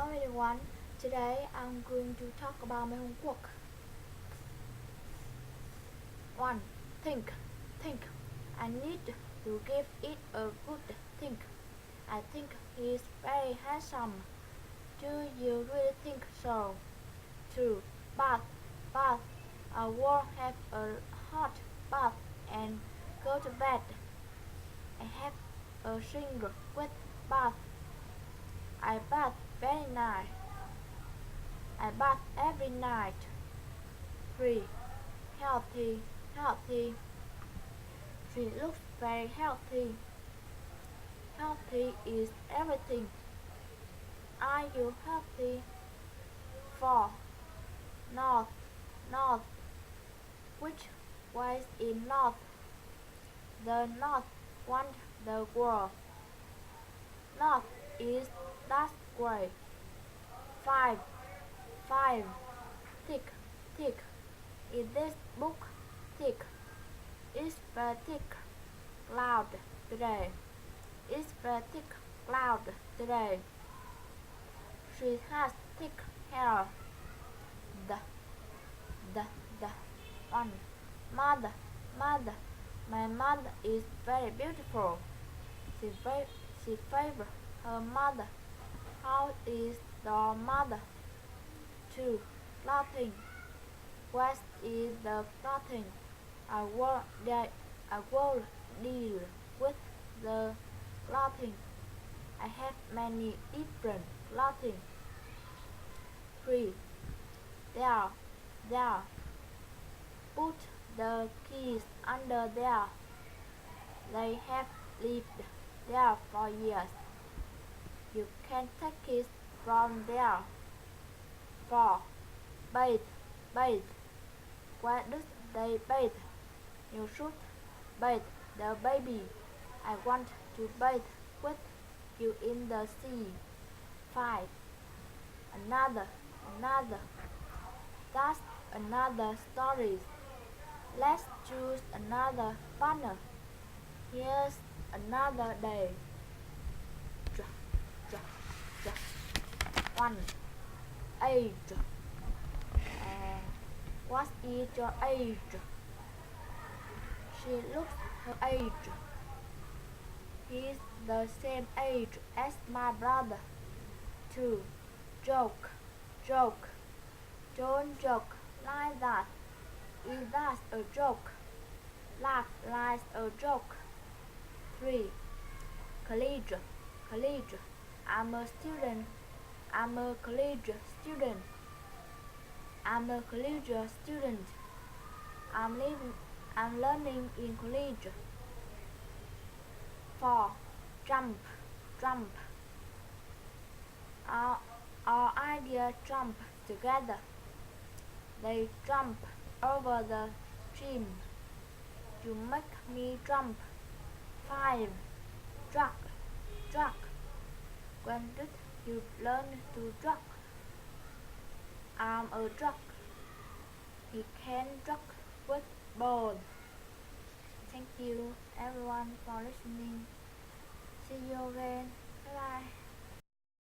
Hello everyone, today I'm going to talk about my homework. 1. Think. I need to give it a good think. I think he's very handsome. Do you really think so? 2. Bath. I will have a hot bath and go to bed. I have a single wet bath. I bath very nice. I bath every night. 3. Healthy. She looks very healthy. Healthy is everything. Are you healthy? 4. North. Which way is north? The north wants the world. North is that way. 5. Thick. Is this book thick? It's very thick cloud today. It's very thick cloud today. She has thick hair. The 1. Mother. My mother is very beautiful. She favors her mother. How is your mother? 2. Clothing. What is the clothing? I will deal with the clothing. I have many different clothing. 3. There. Put the keys under there. They have lived there for years. You can take it from there. 4. Bathe. Why do they bathe? You should bathe the baby. I want to bathe with you in the sea. 5. Another. That's another story. Let's choose another partner. Here's another day. 1. Age. What is your age? She looks her age. He's the same age as my brother. 2. Joke. Don't joke like that. Is that a joke? Laugh like a joke. 3. College. I'm a college student. I'm learning in college. 4. Jump. Our idea jump together. They jump over the gym. You make me jump. 5. Drag. When did you learn to drag? I'm a drag. He can drag with ball. Thank you everyone for listening. See you again. Bye bye.